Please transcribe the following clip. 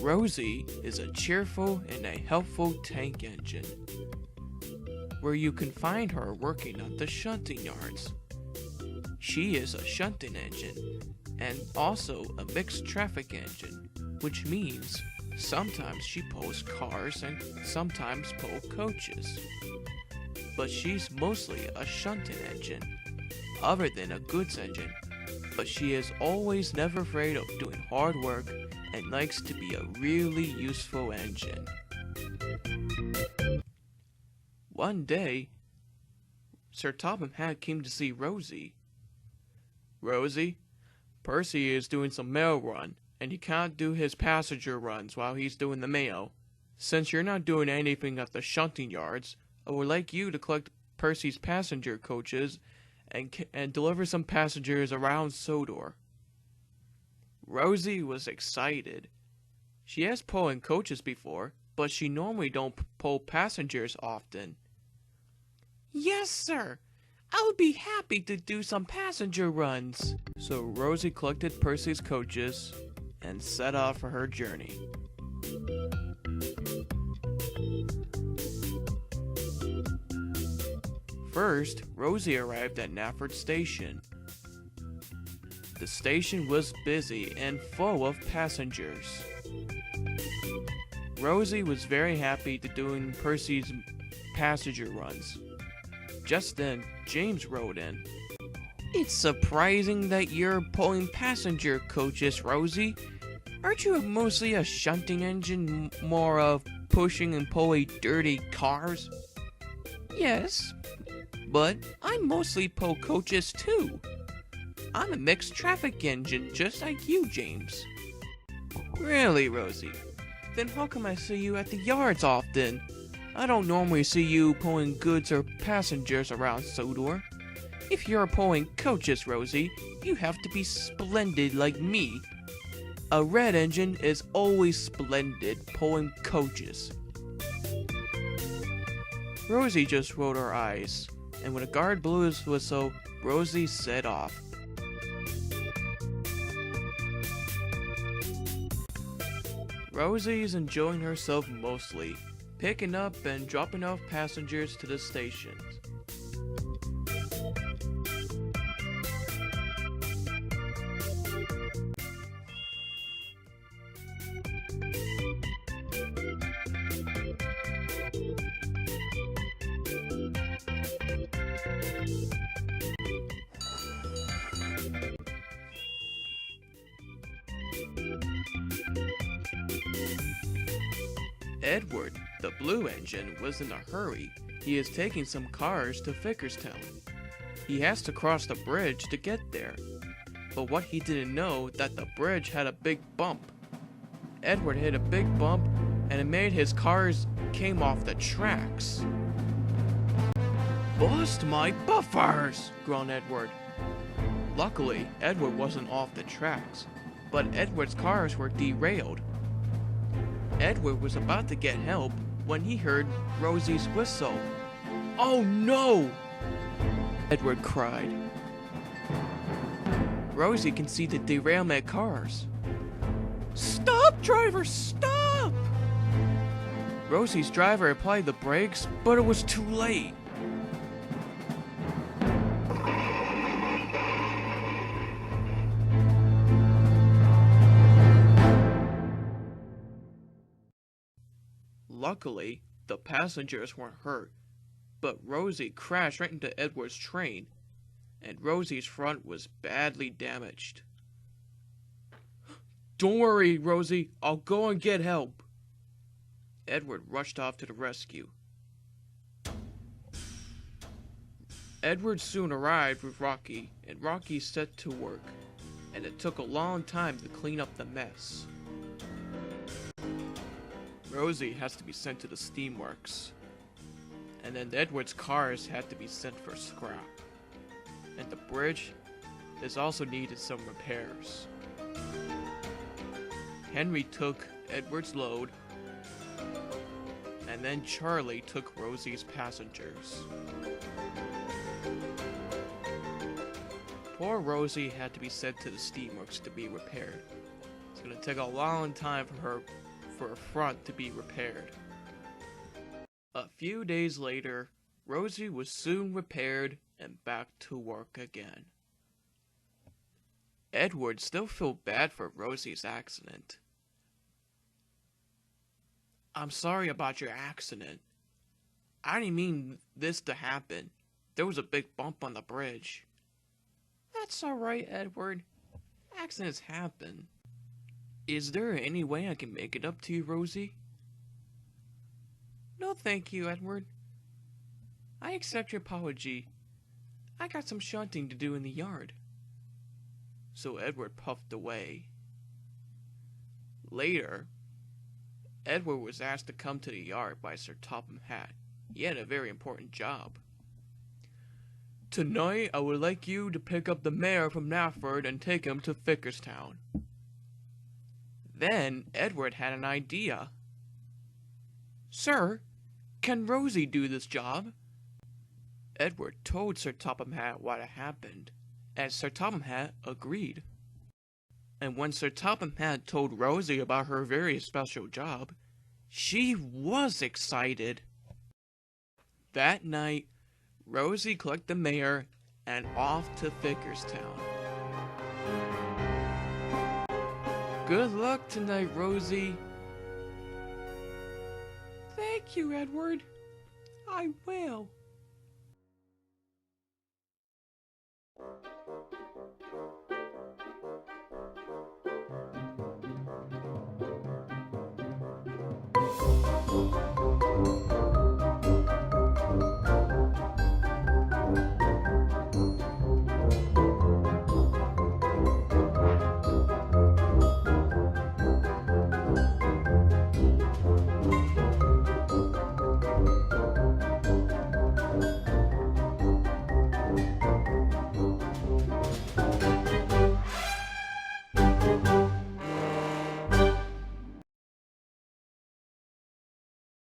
Rosie is a cheerful and a helpful tank engine, where you can find her working at the shunting yards. She is a shunting engine and also a mixed traffic engine, which means sometimes she pulls cars and sometimes pulls coaches. But she's mostly a shunting engine, other than a goods engine, but she is always never afraid of doing hard work and likes to be a really useful engine. One day, Sir Topham Hatt came to see Rosie. Rosie, Percy is doing some mail run, and he can't do his passenger runs while he's doing the mail. Since you're not doing anything at the shunting yards, I would like you to collect Percy's passenger coaches and deliver some passengers around Sodor. Rosie was excited. She has pulled coaches before, but she normally don't pull passengers often. Yes, sir. I would be happy to do some passenger runs. So Rosie collected Percy's coaches and set off for her journey. First, Rosie arrived at Nafford Station. The station was busy and full of passengers. Rosie was very happy to doing Percy's passenger runs. Just then, James rode in. It's surprising that you're pulling passenger coaches, Rosie. Aren't you mostly a shunting engine, more of pushing and pulling dirty cars? Yes, but I mostly pull coaches too. I'm a mixed traffic engine just like you, James. Really, Rosie? Then how come I see you at the yards often? I don't normally see you pulling goods or passengers around Sodor. If you're pulling coaches, Rosie, you have to be splendid like me. A red engine is always splendid pulling coaches. Rosie just rolled her eyes, and when a guard blew his whistle, Rosie set off. Rosie is enjoying herself mostly, picking up and dropping off passengers to the stations. Edward, the blue engine, was in a hurry. He is taking some cars to Vickerstown. He has to cross the bridge to get there. But what he didn't know that the bridge had a big bump. Edward hit a big bump and it made his cars came off the tracks. Bust my buffers! Groaned Edward. Luckily, Edward wasn't off the tracks, but Edward's cars were derailed. Edward was about to get help when he heard Rosie's whistle. Oh no! Edward cried. Rosie can see the derailment cars. Stop, driver, stop! Rosie's driver applied the brakes, but it was too late. Luckily, the passengers weren't hurt, but Rosie crashed right into Edward's train, and Rosie's front was badly damaged. Don't worry, Rosie, I'll go and get help. Edward rushed off to the rescue. Edward soon arrived with Rocky, and Rocky set to work, and it took a long time to clean up the mess. Rosie has to be sent to the steamworks, and then Edward's cars had to be sent for scrap, and the bridge is also needed some repairs. Henry took Edward's load, and then Charlie took Rosie's passengers. Poor Rosie had to be sent to the steamworks to be repaired. It's going to take a long time for her for a front to be repaired. A few days later, Rosie was soon repaired and back to work again. Edward still felt bad for Rosie's accident. "I'm sorry about your accident. I didn't mean this to happen. There was a big bump on the bridge." "That's alright, Edward. Accidents happen." "Is there any way I can make it up to you, Rosie?" "No thank you, Edward. I accept your apology. I got some shunting to do in the yard." So Edward puffed away. Later, Edward was asked to come to the yard by Sir Topham Hatt. He had a very important job. "Tonight, I would like you to pick up the mayor from Nafford and take him to Fickerstown." Then Edward had an idea. "Sir, can Rosie do this job?" Edward told Sir Topham Hatt what had happened, and Sir Topham Hatt agreed. And when Sir Topham Hatt told Rosie about her very special job, she was excited. That night, Rosie collected the mayor and off to Fickerstown. "Good luck tonight, Rosie." "Thank you, Edward. I will."